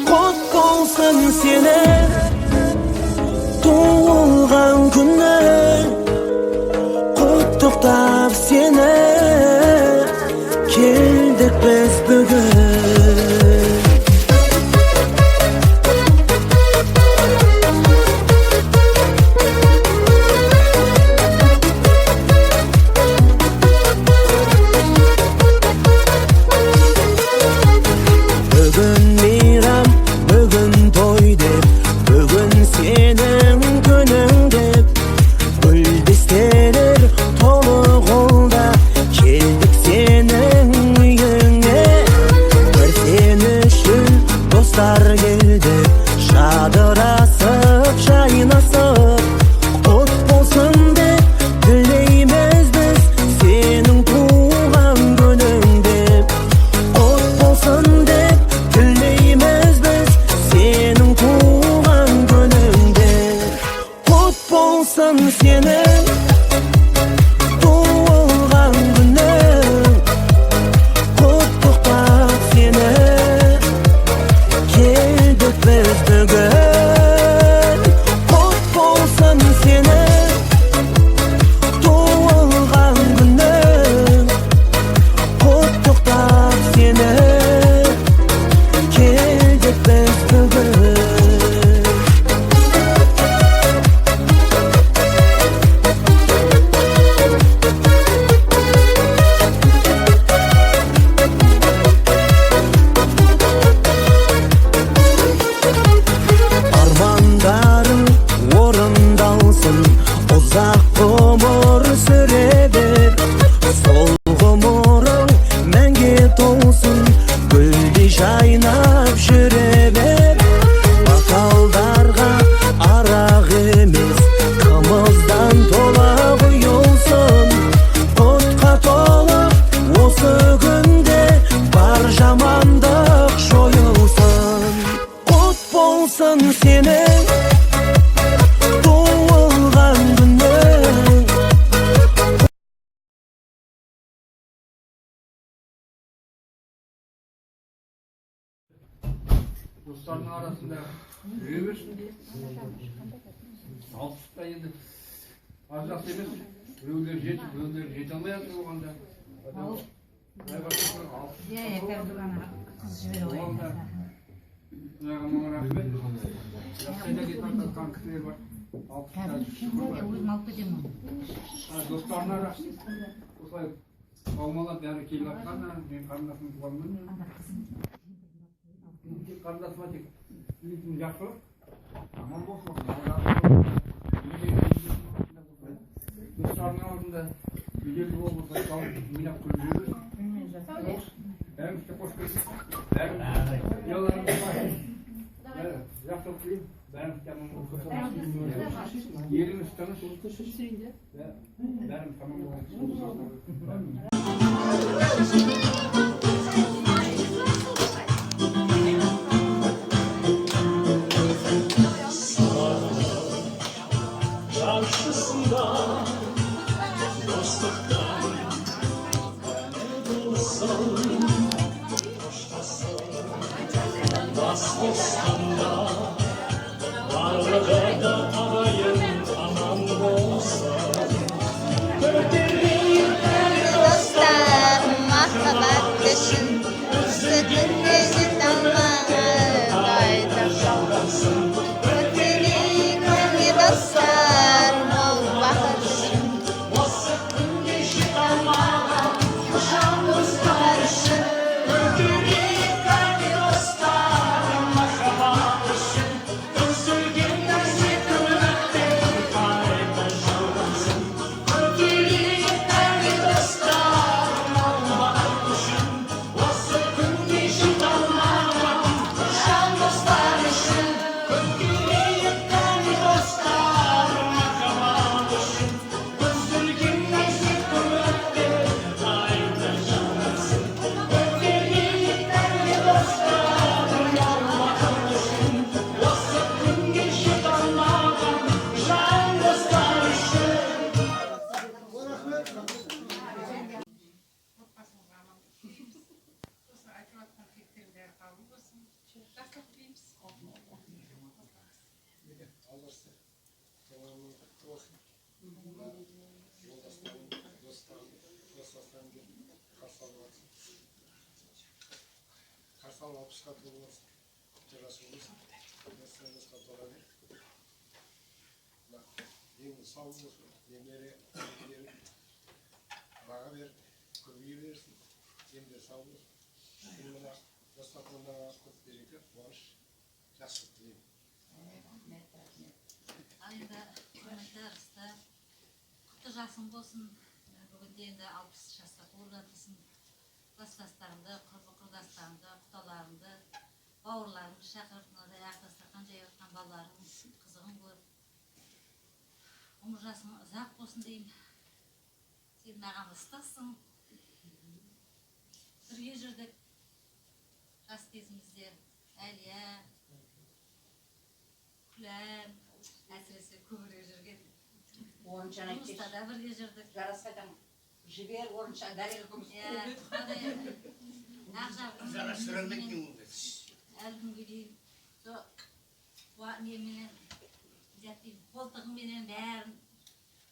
Kut bolsun seni tuğulgan günü, kutluktab seni keldik biz bugün. Dostlarının arasında büyümüş. Altısta енді az жақсы емес. Біреулер жете алмай жатыр болғанда. Қыз жіберіп Оғанда маған рахмет. Жастайда кетіп жатқан кісілер бар. өзім алып кетемін. Достарына осылай аумалап бәрі келіп жатқанда мен қарындасым туғанмын. Қарындасыма тек тілейтінім жақсылық, аман болсын. Достарының алдында беделді болып отырса, ойнап күліп жүріңіз. Бәрімізге қош келдік. Ұяларыңыз бар. Жақсылық тілеймін. Бәрімізге аман болсын. Еліміз тыныш. Бәріміз аман болсын. қалдырса демалмай құтты болсын. Жолдастарым, достарым келіп қарсы алып жатыр. Қарсы алып 60-қа толып жатыр. Жасы болсын. Жасқа тола бер. Дені сау болсын. Немере аға бер, көбейе берсін. Демде сау болсын. Мен мына достарымдағы көп береке, қуаныш, жақсылық тілеймін. Ал енді құрметті арыста құтты жасың болсын. Бүгінде енді 60 жасқа толып жатырсың. Класстастарыңды, құрдастарыңды, құдаларыңды, бауырларыңды шақырып, мынадай ақ дастархан жайып жатқан балаларың қызығын көріп, ғұмыр жасың ұзақ болсын деймін. Сен маған ыстықсың. Бірге жүрдік жас кезімізде. Әлия, Күлән, әсіресе көбірек жүрген. Жұмыста да бірге жүрдік. Жарасқадан жібер, орынша дәрел көміз. Әлі күнге дейін неменен, қолтығыңменен бәрін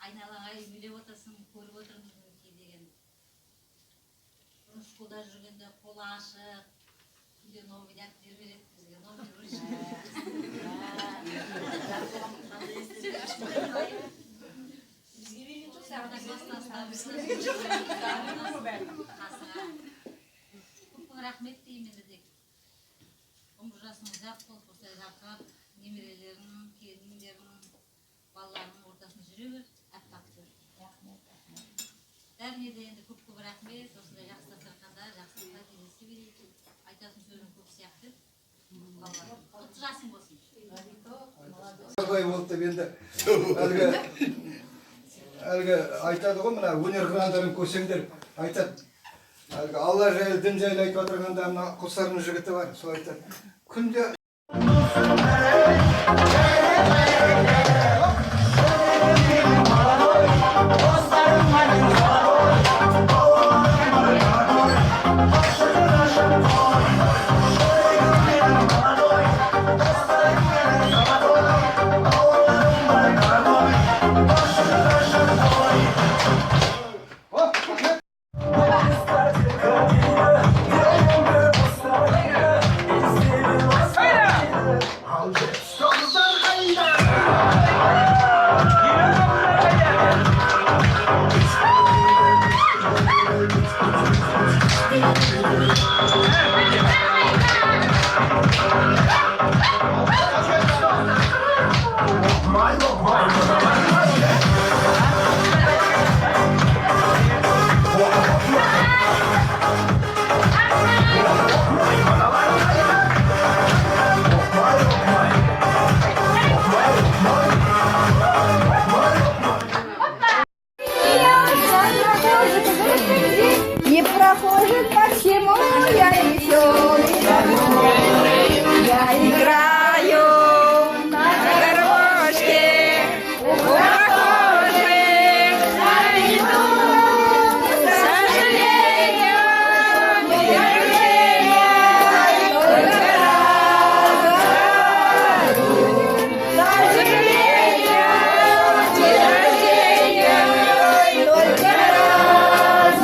айналаға үймелеп отырсың, көріп отырмыз кей деген. Школда жүргенде қолы ашық, күнде новый дәптер береді бізге, новый ручка. Рахмет деймін дедік. Ғұмыр жасың ұзақ болып, осылай жарқырап, немерелерінің, келіндерінің, балаларының ортасында жүре бер, әппақ жүр. Бәріне де енді көп рахмет, осындай жақсы дастарханда, жақсылықта кездесе берейік. Айтатын сөзім көп сияқты. Құтты жасың болсын. Қалай болды деп енді әлгі айтады ғой, мына өнер қырандарын көрсеңдер айтады. Әлгі Алла жайлы, дін жайлы айтып отырғанда мына Құлсарының жігіті бар, сол айтады. Күнде не проходит по всему, я веселый. Я играю на гармошке, у прохожих найду, к сожалению, день рождения только раз. К сожалению, день рождения только раз.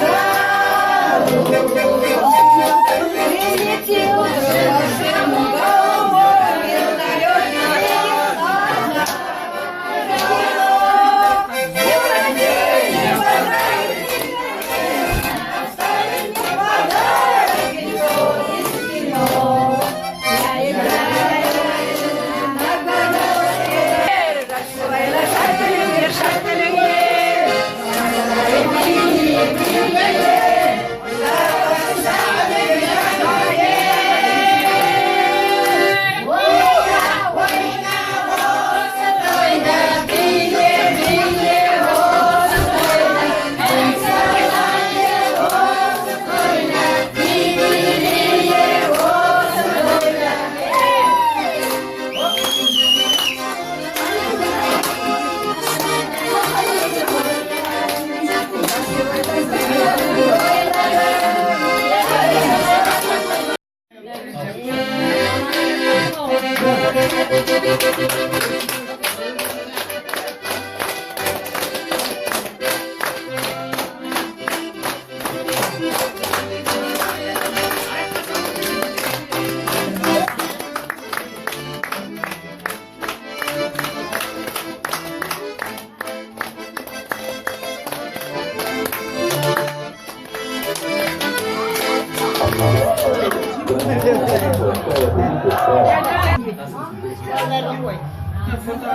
Foto.